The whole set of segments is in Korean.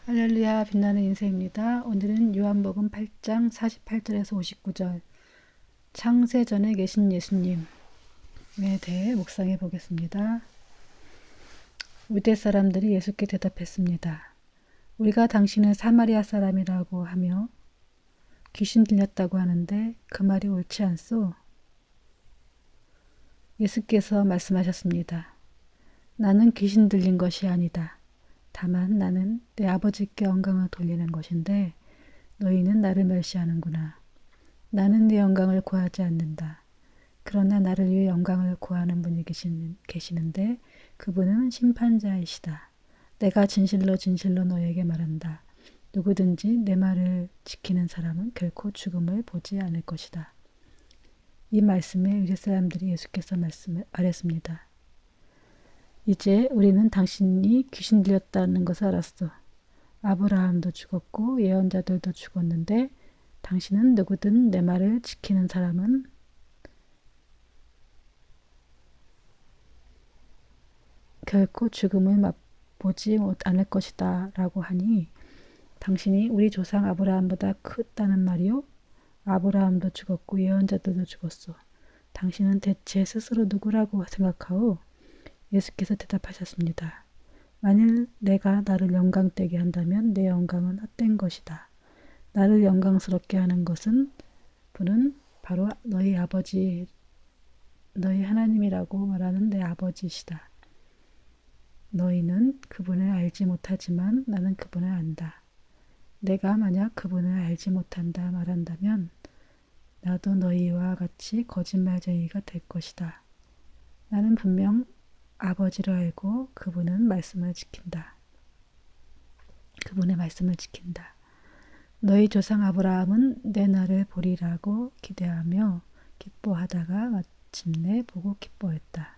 할렐루야, 빛나는 인생입니다. 오늘은 요한복음 8장 48절에서 59절 창세전에 계신 예수님에 대해 묵상해 보겠습니다. 유대 사람들이 예수께 대답했습니다. 우리가 당신을 사마리아 사람이라고 하며 귀신 들렸다고 하는데 그 말이 옳지 않소? 예수께서 말씀하셨습니다. 나는 귀신 들린 것이 아니다. 다만 나는 내 아버지께 영광을 돌리는 것인데 너희는 나를 멸시하는구나. 나는 네 영광을 구하지 않는다. 그러나 나를 위해 영광을 구하는 분이 계시는데 그분은 심판자이시다. 내가 진실로 진실로 너에게 말한다. 누구든지 내 말을 지키는 사람은 결코 죽음을 보지 않을 것이다. 이 말씀에 유대 사람들이 예수께서 말했습니다. 이제 우리는 당신이 귀신 들렸다는 것을 알았어. 아브라함도 죽었고 예언자들도 죽었는데 당신은 누구든 내 말을 지키는 사람은 결코 죽음을 맛보지 않을 것이다 라고 하니 당신이 우리 조상 아브라함보다 크다는 말이요? 아브라함도 죽었고 예언자들도 죽었어. 당신은 대체 스스로 누구라고 생각하오? 예수께서 대답하셨습니다. 만일 내가 나를 영광되게 한다면 내 영광은 헛된 것이다. 나를 영광스럽게 하는 분은 바로 너희 아버지, 너희 하나님이라고 말하는 내 아버지시다. 너희는 그분을 알지 못하지만 나는 그분을 안다. 내가 만약 그분을 알지 못한다 말한다면 나도 너희와 같이 거짓말쟁이가 될 것이다. 나는 분명 아버지를 알고 그분의 말씀을 지킨다. 너희 조상 아브라함은 내 날을 보리라고 기대하며 기뻐하다가 마침내 보고 기뻐했다.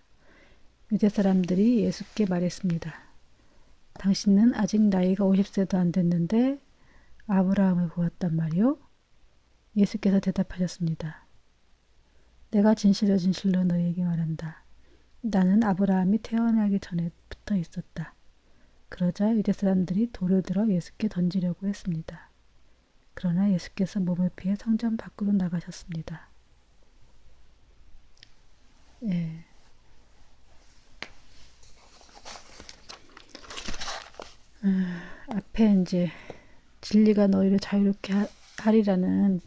유대 사람들이 예수께 말했습니다. 당신은 아직 나이가 50세도 안 됐는데 아브라함을 보았단 말이오? 예수께서 대답하셨습니다. 내가 진실로 진실로 너희에게 말한다. 나는 아브라함이 태어나기 전에부터 있었다. 그러자 유대 사람들이 돌을 들어 예수께 던지려고 했습니다. 그러나 예수께서 몸을 피해 성전 밖으로 나가셨습니다. 예. 앞에 이제 진리가 너희를 자유롭게 하리라는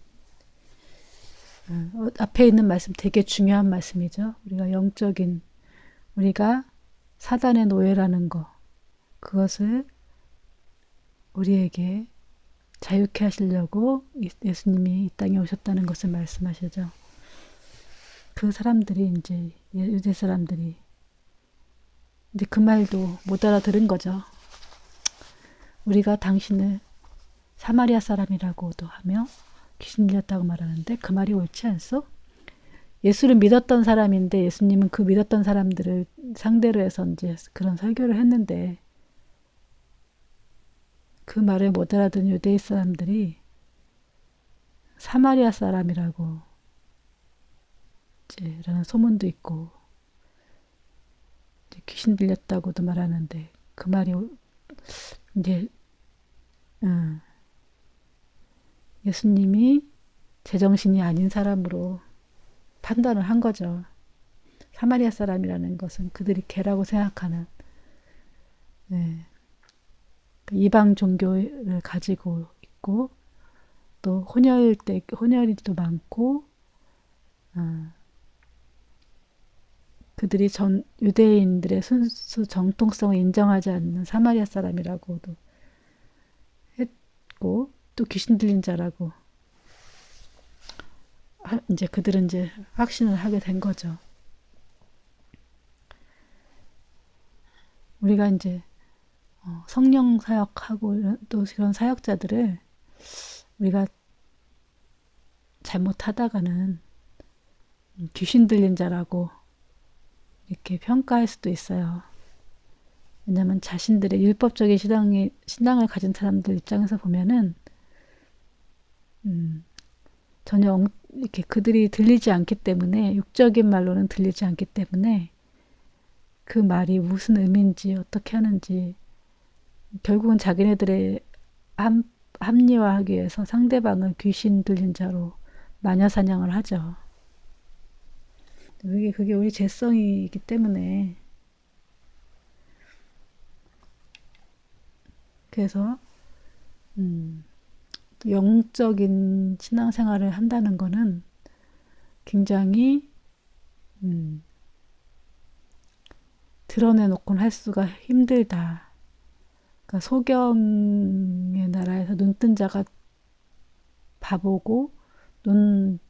앞에 있는 말씀 되게 중요한 말씀이죠. 우리가 사단의 노예라는 거, 그것을 우리에게 자유케 하시려고 예수님이 이 땅에 오셨다는 것을 말씀하시죠. 그 사람들이 이제 유대 사람들이 이제 그 말도 못 알아들은 거죠. 우리가 당신을 사마리아 사람이라고도 하며 귀신 들렸다고 말하는데 그 말이 옳지 않소? 예수를 믿었던 사람인데 예수님은 그 믿었던 사람들을 상대로 해서 이제 그런 설교를 했는데 그 말을 못 알아듣는 유대인 사람들이 사마리아 사람이라고 이제 라는 소문도 있고 이제 귀신 들렸다고도 말하는데 그 말이 이제 예수님이 제정신이 아닌 사람으로 판단을 한 거죠. 사마리아 사람이라는 것은 그들이 개라고 생각하는 이방 종교를 가지고 있고 또 혼혈이도 많고 그들이 유대인들의 순수 정통성을 인정하지 않는 사마리아 사람이라고도 했고 또 귀신 들린 자라고 이제 그들은 이제 확신을 하게 된 거죠. 우리가 이제 성령 사역하고 또 그런 사역자들을 우리가 잘못하다가는 귀신 들린 자라고 이렇게 평가할 수도 있어요. 왜냐하면 자신들의 율법적인 신앙을 가진 사람들 입장에서 보면은 전혀 이렇게 그들이 들리지 않기 때문에 육적인 말로는 들리지 않기 때문에 그 말이 무슨 의미인지 어떻게 하는지 결국은 자기네들의 합리화하기 위해서 상대방을 귀신 들린 자로 마녀 사냥을 하죠. 그게 우리 죄성이기 때문에. 그래서 영적인 신앙생활을 한다는 거는 굉장히 드러내놓곤 할 수가 힘들다. 그러니까 소경의 나라에서 눈뜬 자가 바보고 눈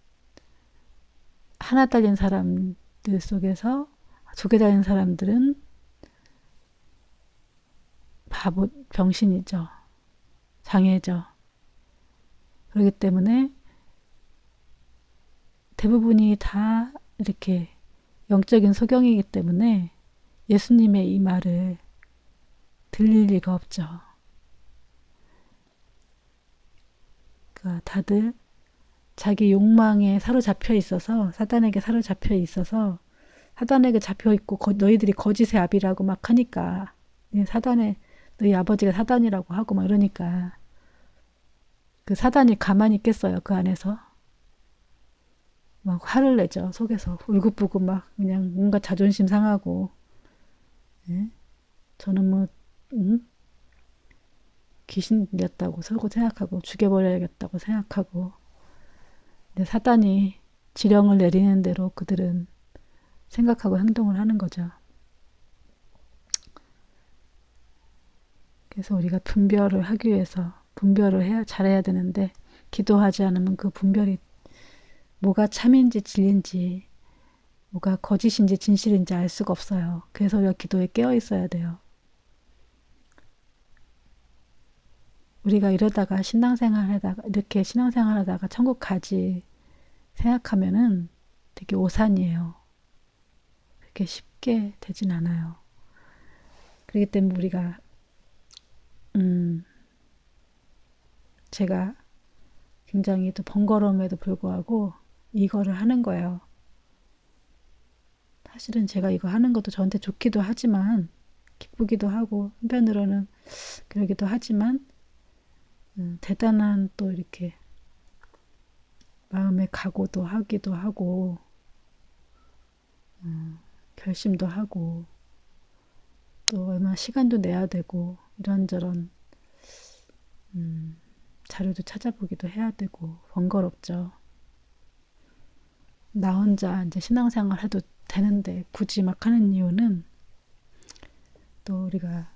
하나 달린 사람들 속에서 두 개 달린 사람들은 바보, 병신이죠. 장애죠. 그렇기 때문에 대부분이 다 이렇게 영적인 소경이기 때문에 예수님의 이 말을 들릴 리가 없죠. 그러니까 다들 자기 욕망에 사로잡혀 있어서, 사단에게 사로잡혀 있어서, 사단에게 잡혀 있고 너희들이 거짓의 아비라고 막 하니까, 너희 아버지가 사단이라고 하고 막 이러니까 그 사단이 가만히 있겠어요. 그 안에서 막 화를 내죠. 속에서 울긋불긋 막 그냥 뭔가 자존심 상하고, 예? 저는 뭐 귀신 들렸다고 서고 생각하고 죽여버려야겠다고 생각하고, 근데 사단이 지령을 내리는 대로 그들은 생각하고 행동을 하는 거죠. 그래서 우리가 분별을 하기 위해서 분별을 잘해야 되는데, 기도하지 않으면 그 분별이 뭐가 참인지 진리인지, 뭐가 거짓인지 진실인지 알 수가 없어요. 그래서 우리가 기도에 깨어 있어야 돼요. 우리가 이러다가 이렇게 신앙생활 하다가 천국 가지 생각하면은 되게 오산이에요. 그렇게 쉽게 되진 않아요. 그렇기 때문에 우리가 제가 굉장히 또 번거로움에도 불구하고 이거를 하는 거예요. 사실은 제가 이거 하는 것도 저한테 좋기도 하지만, 기쁘기도 하고, 한편으로는 그러기도 하지만, 대단한 또 이렇게 마음의 각오도 하기도 하고, 결심도 하고, 또 얼마나 시간도 내야 되고, 이런저런 자료도 찾아보기도 해야 되고 번거롭죠. 나 혼자 이제 신앙생활 해도 되는데 굳이 막 하는 이유는, 또 우리가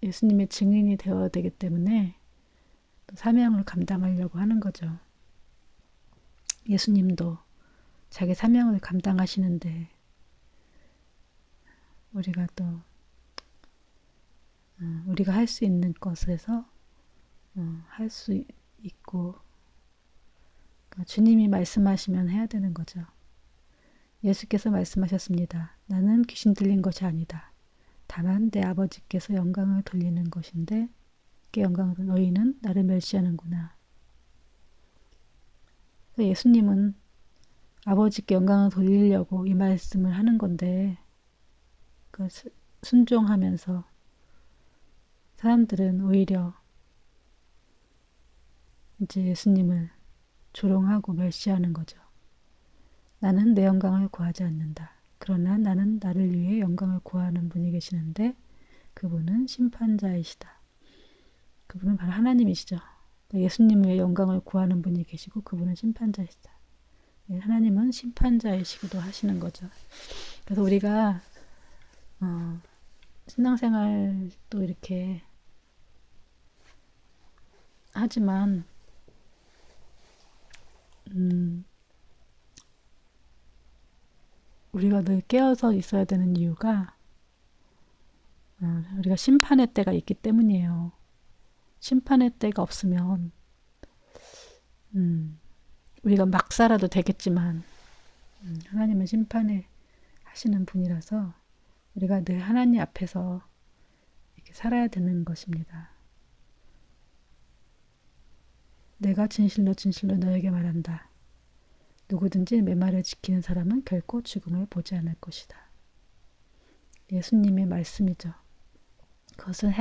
예수님의 증인이 되어야 되기 때문에 또 사명을 감당하려고 하는 거죠. 예수님도 자기 사명을 감당하시는데 우리가 또 우리가 할 수 있는 것에서 할 수 있고, 그러니까 주님이 말씀하시면 해야 되는 거죠. 예수께서 말씀하셨습니다. 나는 귀신 들린 것이 아니다. 다만 내 아버지께서 영광을 돌리는 것인데, 그 영광을 너희는 나를 멸시하는구나. 예수님은 아버지께 영광을 돌리려고 이 말씀을 하는 건데, 그 순종하면서 사람들은 오히려 이제 예수님을 조롱하고 멸시하는 거죠. 나는 내 영광을 구하지 않는다. 그러나 나는 나를 위해 영광을 구하는 분이 계시는데, 그분은 심판자이시다. 그분은 바로 하나님이시죠. 예수님 위해 영광을 구하는 분이 계시고 그분은 심판자이시다. 하나님은 심판자이시기도 하시는 거죠. 그래서 우리가 신앙생활도 이렇게 하지만 우리가 늘 깨어서 있어야 되는 이유가, 우리가 심판의 때가 있기 때문이에요. 심판의 때가 없으면 우리가 막 살아도 되겠지만, 하나님은 심판에 하시는 분이라서 우리가 늘 하나님 앞에서 이렇게 살아야 되는 것입니다. 내가 진실로 진실로 너에게 말한다. 누구든지 내 말을 지키는 사람은 결코 죽음을 보지 않을 것이다. 예수님의 말씀이죠. 그것을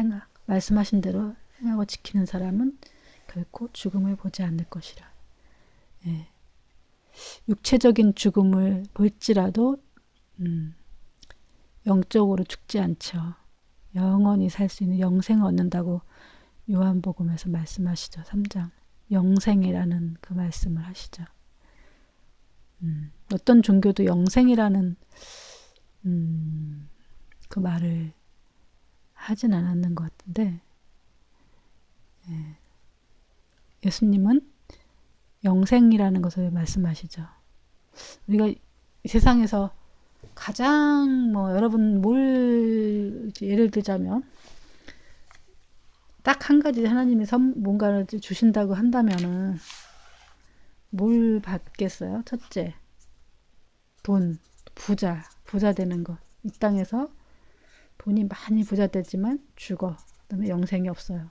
말씀하신 대로 행하고 지키는 사람은 결코 죽음을 보지 않을 것이라. 예. 육체적인 죽음을 볼지라도 영적으로 죽지 않죠. 영원히 살 수 있는 영생을 얻는다고 요한복음에서 말씀하시죠. 3장. 영생이라는 그 말씀을 하시죠. 어떤 종교도 영생이라는 그 말을 하진 않았는 것 같은데, 예. 예수님은 영생이라는 것을 말씀하시죠. 우리가 이 세상에서 가장 여러분 예를 들자면 딱 한 가지 하나님이 뭔가를 주신다고 한다면은 뭘 받겠어요? 첫째, 돈, 부자 되는 것. 이 땅에서 돈이 많이 부자 되지만 죽어. 그다음에 영생이 없어요.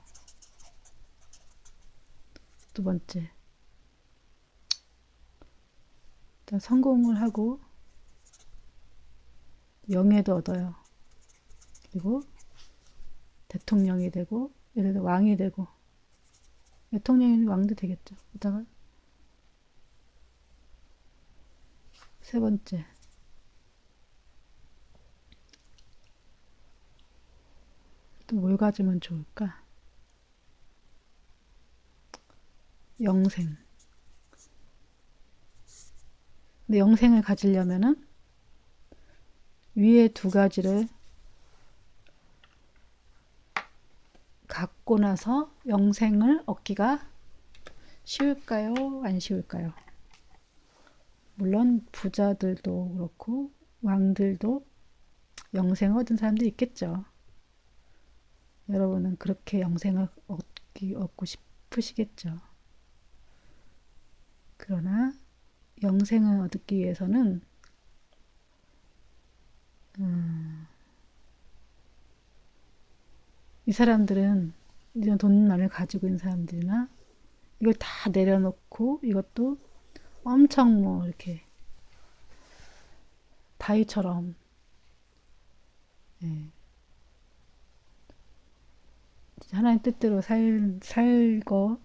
두 번째, 일단 성공을 하고 명예도 얻어요. 그리고 대통령이 되고, 예를 들어 왕이 되고, 대통령이 왕도 되겠죠. 그러다가 세 번째, 또 뭘 가지면 좋을까? 영생. 근데 영생을 가지려면은 위에 두 가지를 갖고 나서 영생을 얻기가 쉬울까요? 안 쉬울까요? 물론 부자들도 그렇고 왕들도 영생을 얻은 사람도 있겠죠. 여러분은 그렇게 영생을 얻고 싶으시겠죠. 그러나 영생을 얻기 위해서는 이 사람들은 이런 돈 많이 가지고 있는 사람들이나 이걸 다 내려놓고 이것도 엄청 이렇게 바위처럼 하나님 뜻대로 살고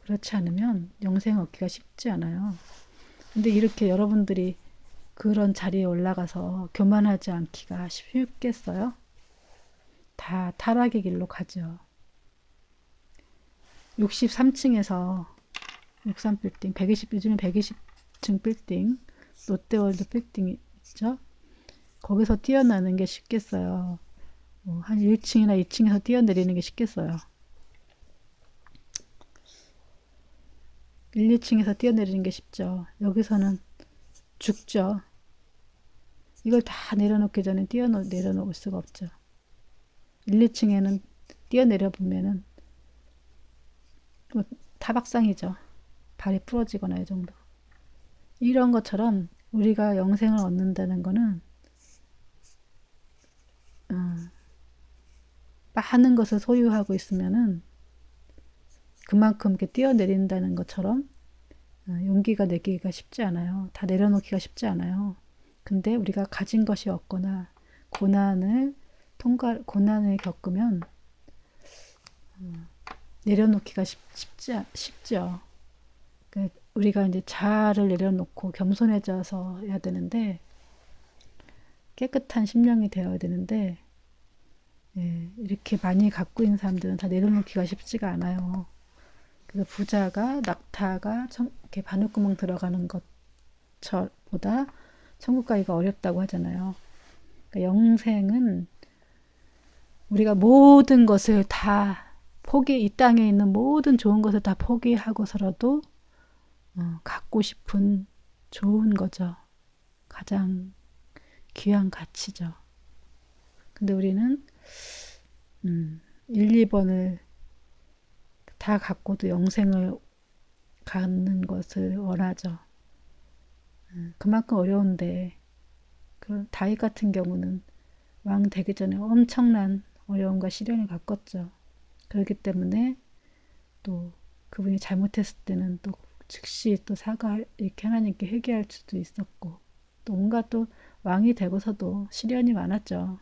그렇지 않으면 영생 얻기가 쉽지 않아요. 근데 이렇게 여러분들이 그런 자리에 올라가서 교만하지 않기가 쉽겠어요? 다 타락의 길로 가죠. 63층에서 63빌딩, 120, 요즘에 120층 빌딩, 롯데월드 빌딩 있죠? 거기서 뛰어나는 게 쉽겠어요? 한 1층이나 2층에서 뛰어내리는 게 쉽겠어요? 1, 2층에서 뛰어내리는 게 쉽죠. 여기서는 죽죠. 이걸 다 내려놓기 전에 내려놓을 수가 없죠. 1, 2층에는 뛰어내려 보면은 타박상이죠. 발이 부러지거나 이 정도. 이런 것처럼 우리가 영생을 얻는다는 거는 많은 것을 소유하고 있으면은 그만큼 이렇게 뛰어내린다는 것처럼 용기가 내기가 쉽지 않아요. 다 내려놓기가 쉽지 않아요. 근데 우리가 가진 것이 없거나 고난을 겪으면 내려놓기가 쉽죠. 우리가 이제 자아를 내려놓고 겸손해져서 해야 되는데, 깨끗한 심령이 되어야 되는데, 이렇게 많이 갖고 있는 사람들은 다 내려놓기가 쉽지가 않아요. 그래서 부자가 낙타가 이렇게 바늘구멍 들어가는 것보다 천국 가기가 어렵다고 하잖아요. 그러니까 영생은 우리가 모든 것을 다 이 땅에 있는 모든 좋은 것을 다 포기하고서라도 갖고 싶은 좋은 거죠. 가장 귀한 가치죠. 근데 우리는 1, 2번을 다 갖고도 영생을 갖는 것을 원하죠. 그만큼 어려운데, 다윗 같은 경우는 왕 되기 전에 엄청난 어려움과 시련을 겪었죠. 그렇기 때문에 또 그분이 잘못했을 때는 또 즉시 또 이렇게 하나님께 회개할 수도 있었고, 또 온갖 또 왕이 되고서도 시련이 많았죠.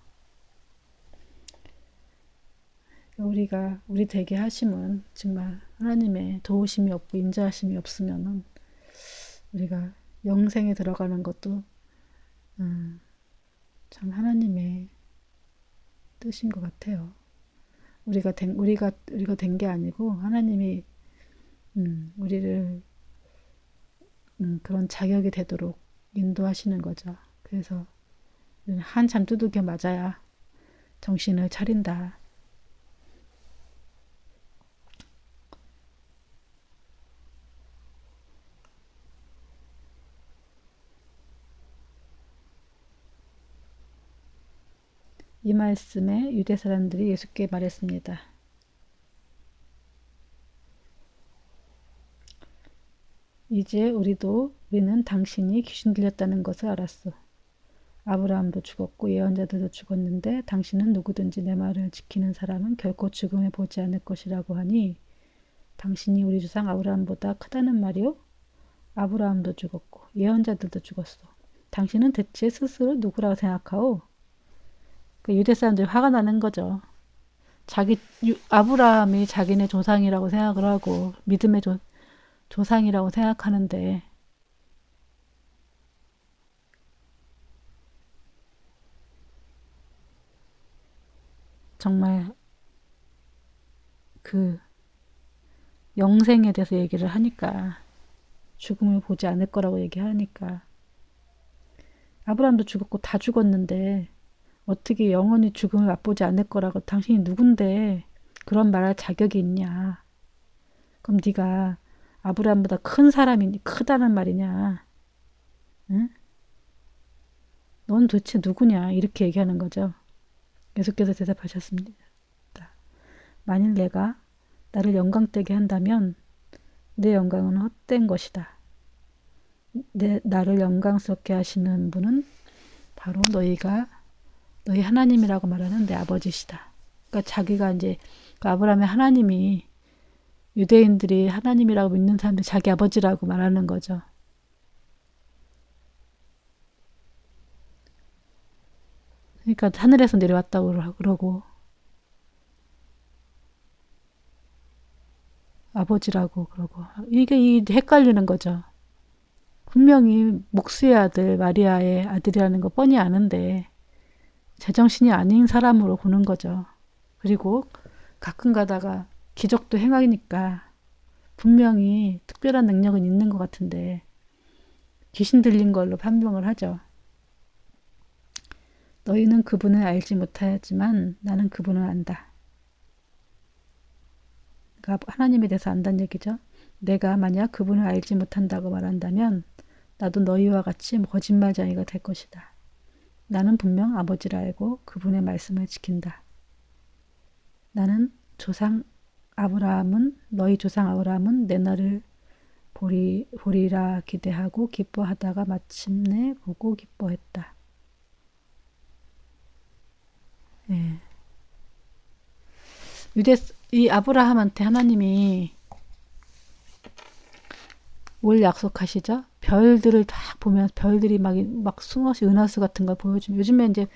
우리 되게 하심은 정말 하나님의 도우심이 없고 인자하심이 없으면은 우리가 영생에 들어가는 것도 참 하나님의 뜻인 것 같아요. 우리가 된 게 아니고 하나님이 우리를 그런 자격이 되도록 인도하시는 거죠. 그래서 한참 두들겨 맞아야 정신을 차린다. 이 말씀에 유대 사람들이 예수께 말했습니다. 이제 우리는 당신이 귀신 들렸다는 것을 알았어. 아브라함도 죽었고 예언자들도 죽었는데 당신은 누구든지 내 말을 지키는 사람은 결코 죽음에 보지 않을 것이라고 하니 당신이 우리 조상 아브라함보다 크다는 말이요? 아브라함도 죽었고 예언자들도 죽었어. 당신은 대체 스스로 누구라고 생각하오? 그 유대 사람들이 화가 나는 거죠. 아브라함이 자기네 조상이라고 생각을 하고 믿음의 조상이라고 생각하는데 정말 그 영생에 대해서 얘기를 하니까 죽음을 보지 않을 거라고 얘기하니까 아브라함도 죽었고 다 죽었는데 어떻게 영원히 죽음을 맛보지 않을 거라고 당신이 누군데 그런 말할 자격이 있냐. 그럼 네가 아브라함보다 큰 사람이 크다는 말이냐. 응? 넌 도대체 누구냐 이렇게 얘기하는 거죠. 예수께서 대답하셨습니다. 만일 내가 나를 영광되게 한다면 내 영광은 헛된 것이다. 나를 영광스럽게 하시는 분은 바로 너희 하나님이라고 말하는 내 아버지시다. 그러니까 자기가 이제 그 아브라함의 하나님이 유대인들이 하나님이라고 믿는 사람들 자기 아버지라고 말하는 거죠. 그러니까 하늘에서 내려왔다고 그러고 아버지라고 그러고 이게 헷갈리는 거죠. 분명히 목수의 아들 마리아의 아들이라는 거 뻔히 아는데 제정신이 아닌 사람으로 보는 거죠. 그리고 가끔 가다가 기적도 행하니까 분명히 특별한 능력은 있는 것 같은데 귀신 들린 걸로 판명을 하죠. 너희는 그분을 알지 못하지만 나는 그분을 안다. 그러니까 하나님에 대해서 안다는 얘기죠. 내가 만약 그분을 알지 못한다고 말한다면 나도 너희와 같이 거짓말쟁이가 될 것이다. 나는 분명 아버지를 알고 그분의 말씀을 지킨다. 나는 너희 조상 아브라함은 내 날을 보리라 기대하고 기뻐하다가 마침내 보고 기뻐했다. 예. 이 아브라함한테 하나님이 뭘 약속하시죠? 별들을 딱 보면 별들이 막 수없이 은하수 같은 걸 보여주면 요즘에 이제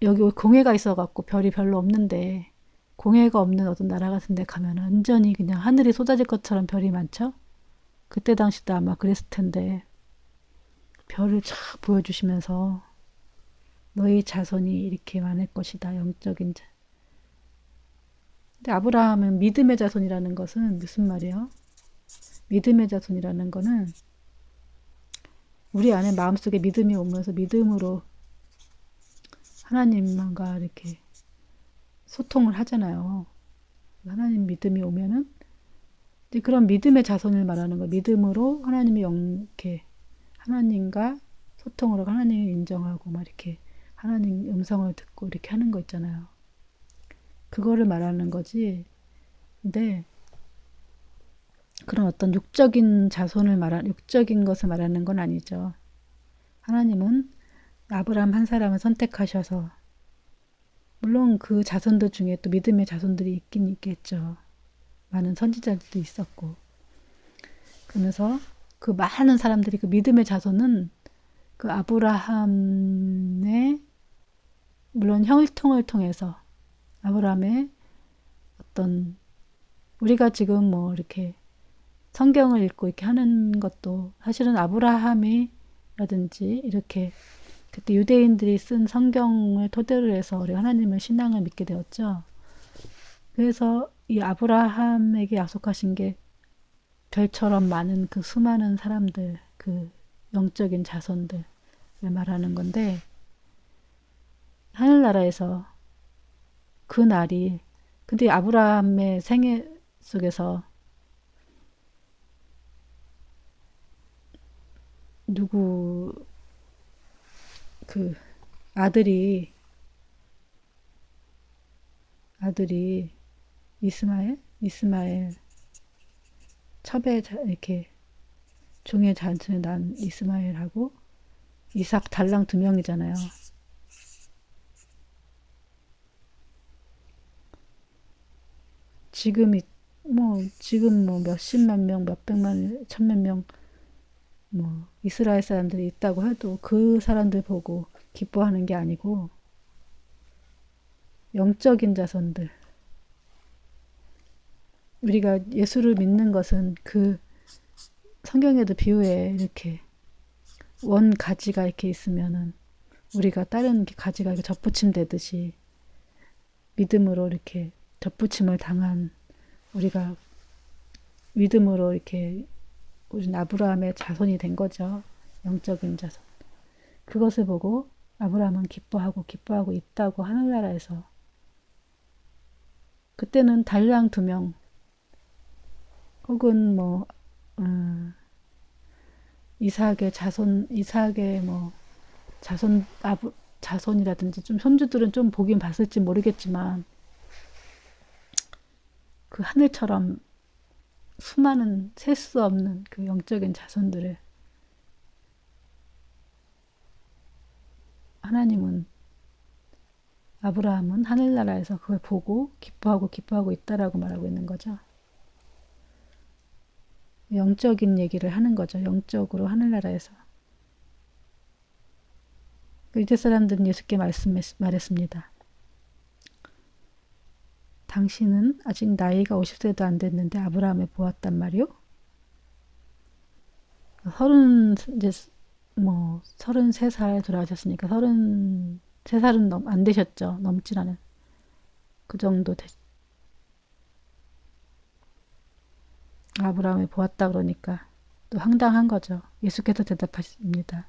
여기 공해가 있어갖고 별이 별로 없는데 공해가 없는 어떤 나라 같은 데 가면 완전히 그냥 하늘이 쏟아질 것처럼 별이 많죠? 그때 당시도 아마 그랬을 텐데 별을 쫙 보여주시면서 너희 자손이 이렇게 많을 것이다. 영적인 자. 근데 아브라함은 믿음의 자손이라는 것은 무슨 말이에요? 믿음의 자손이라는 거는 우리 안에 마음속에 믿음이 오면서 믿음으로 하나님과 이렇게 소통을 하잖아요. 하나님 믿음이 오면은 그런 믿음의 자손을 말하는 거. 믿음으로 이렇게 하나님과 소통을 하고 하나님을 인정하고 막 이렇게 하나님 음성을 듣고 이렇게 하는 거 있잖아요. 그거를 말하는 거지. 근데 그런 어떤 육적인 것을 말하는 건 아니죠. 하나님은 아브라함 한 사람을 선택하셔서 물론 그 자손들 중에 또 믿음의 자손들이 있긴 있겠죠. 많은 선지자들도 있었고 그러면서 그 많은 사람들이 그 믿음의 자손은 그 아브라함의 물론 혈통을 통해서 아브라함의 어떤 우리가 지금 뭐 이렇게 성경을 읽고 이렇게 하는 것도 사실은 아브라함이라든지 이렇게 그때 유대인들이 쓴 성경을 토대로 해서 우리 하나님의 신앙을 믿게 되었죠. 그래서 이 아브라함에게 약속하신 게 별처럼 많은 그 수많은 사람들, 그 영적인 자손들을 말하는 건데, 하늘나라에서 그 날이, 근데 아브라함의 생애 속에서 누구 그 아들이 이스마엘 첩에 이렇게 종의 잔치에 난 이스마엘하고 이삭 달랑 두 명이잖아요. 지금 뭐 몇십만 명, 몇백만, 천만 명, 뭐 이스라엘 사람들이 있다고 해도 그 사람들 보고 기뻐하는 게 아니고 영적인 자손들. 우리가 예수를 믿는 것은 그 성경에도 비유에 이렇게 원 가지가 이렇게 있으면은 우리가 다른 가지가 이렇게 접붙임 되듯이 믿음으로 이렇게 접붙임을 당한 우리가 믿음으로 이렇게 우리는 아브라함의 자손이 된 거죠. 영적인 자손. 그것을 보고 아브라함은 기뻐하고 있다고 하늘나라에서 그때는 달랑 두 명 혹은 뭐 이삭의 뭐 자손이라든지 좀 손주들은 좀 보긴 봤을지 모르겠지만 그 하늘처럼 수많은 셀 수 없는 그 영적인 자손들을 아브라함은 하늘나라에서 그걸 보고 기뻐하고 있다라고 말하고 있는 거죠. 영적인 얘기를 하는 거죠. 영적으로 하늘나라에서. 유대 사람들은 예수께 말했습니다. 당신은 아직 나이가 50세도 안 됐는데 아브라함을 보았단 말이요? 33살 돌아가셨으니까 33살은 안 되셨죠. 넘질 않은. 그 정도 아브라함을 보았다 그러니까 또 황당한 거죠. 예수께서 대답하십니다.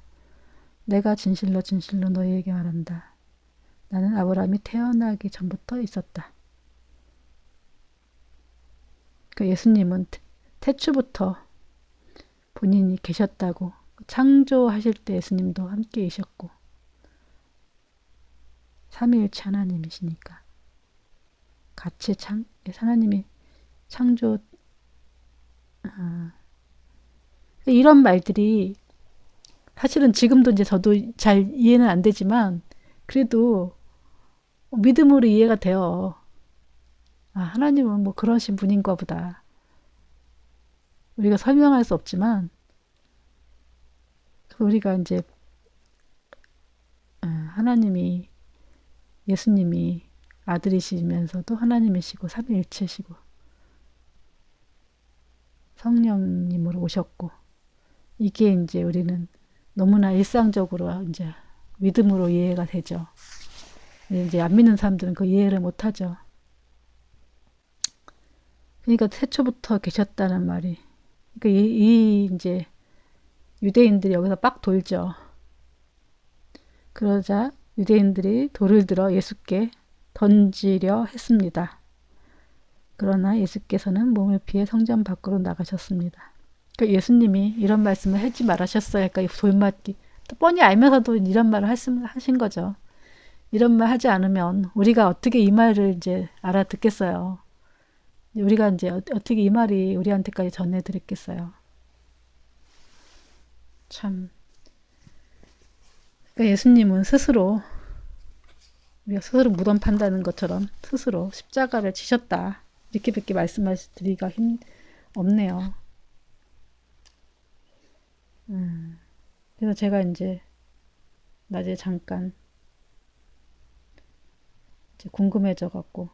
내가 진실로 너희에게 말한다. 나는 아브라함이 태어나기 전부터 있었다. 그 예수님은 태초부터 본인이 계셨다고 창조하실 때 예수님도 함께 계셨고 삼위일체 하나님이시니까 같이 하나님이 창조 이런 말들이 사실은 지금도 이제 저도 잘 이해는 안 되지만 그래도 믿음으로 이해가 돼요. 하나님은 뭐 그러신 분인가 보다. 우리가 설명할 수 없지만 우리가 이제 예수님이 아들이시면서도 하나님이시고 삼위일체시고 성령님으로 오셨고 이게 이제 우리는 너무나 일상적으로 이제 믿음으로 이해가 되죠. 이제 안 믿는 사람들은 그 이해를 못하죠. 그러니까 태초부터 계셨다는 말이 그러니까 이제 유대인들이 여기서 빡 돌죠. 그러자 유대인들이 돌을 들어 예수께 던지려 했습니다. 그러나 예수께서는 몸을 피해 성전 밖으로 나가셨습니다. 그러니까 예수님이 이런 말씀을 하지 말하셨어요. 그러니까 돌맞기. 뻔히 알면서도 이런 말을 하신 거죠. 이런 말 하지 않으면 우리가 어떻게 이 말을 이제 알아듣겠어요. 우리가 이제 어떻게 이 말이 우리한테까지 전해드렸겠어요. 참. 그러니까 예수님은 스스로 우리가 스스로 무덤 판다는 것처럼 스스로 십자가를 지셨다. 이렇게밖에 말씀드리기가 없네요. 그래서 제가 이제 낮에 잠깐 이제 궁금해져 갖고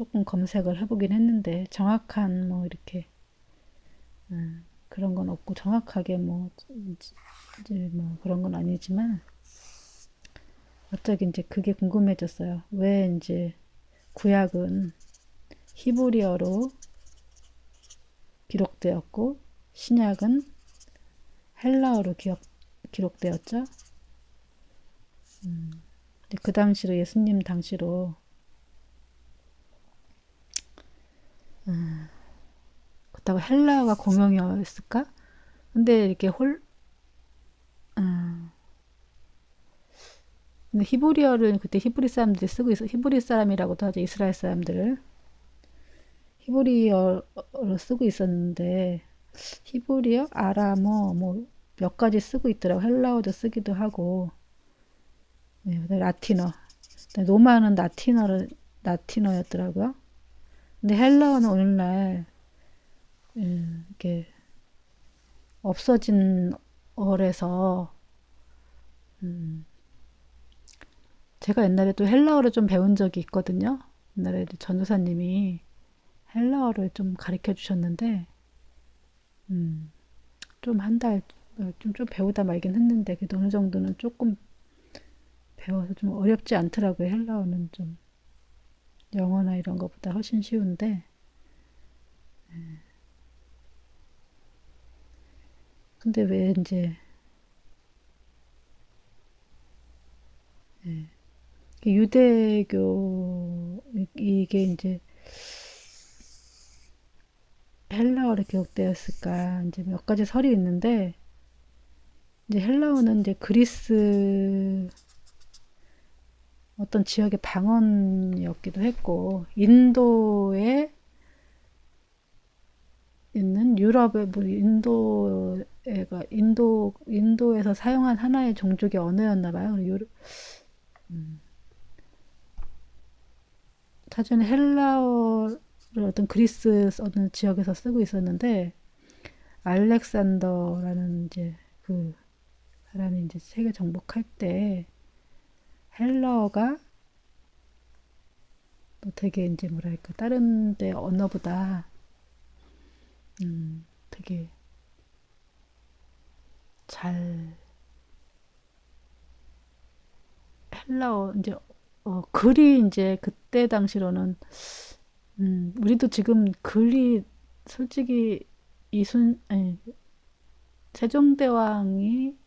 조금 검색을 해보긴 했는데 정확한 뭐 이렇게 그런 건 없고 정확하게 뭐 이제 뭐 그런 건 아니지만 갑자기 이제 그게 궁금해졌어요. 왜 이제 구약은 히브리어로 기록되었고 신약은 헬라어로 기록되었죠. 그 당시로 예수님 당시로 그렇다고 헬라어가 공용어였을까? 근데 이렇게 근데 히브리어를 그때 히브리 사람들이 쓰고 있어. 히브리 사람이라고도 하죠. 이스라엘 사람들을 히브리어로 쓰고 있었는데 히브리어, 아람어 뭐 몇 가지 쓰고 있더라고. 헬라어도 쓰기도 하고. 네, 라틴어. 로마는 라틴어였더라고요. 근데 헬라어는 오늘날 이렇게 없어진 어래서 제가 옛날에 또 헬라어를 좀 배운 적이 있거든요. 옛날에 전도사님이 헬라어를 좀 가르쳐 주셨는데 좀 한 달 좀 배우다 말긴 했는데 그래도 어느 정도는 조금 배워서 좀 어렵지 않더라고요. 헬라어는 좀 영어나 이런 것보다 훨씬 쉬운데 근데 왜 이제 유대교 이게 이제 헬라어로 기록되었을까 이제 몇 가지 설이 있는데 이제 헬라어는 이제 그리스 어떤 지역의 방언이었기도 했고 인도에 있는 유럽의 뭐 인도에서 사용한 하나의 종족의 언어였나 봐요. 사전에 헬라어를 어떤 그리스 어느 지역에서 쓰고 있었는데 알렉산더라는 이제 그 사람이 이제 세계 정복할 때 헬라어가 또 되게 이제 뭐랄까 다른 데 언어보다 되게 잘 헬라어 이제 글이 이제 그때 당시로는 우리도 지금 글이 솔직히 세종대왕이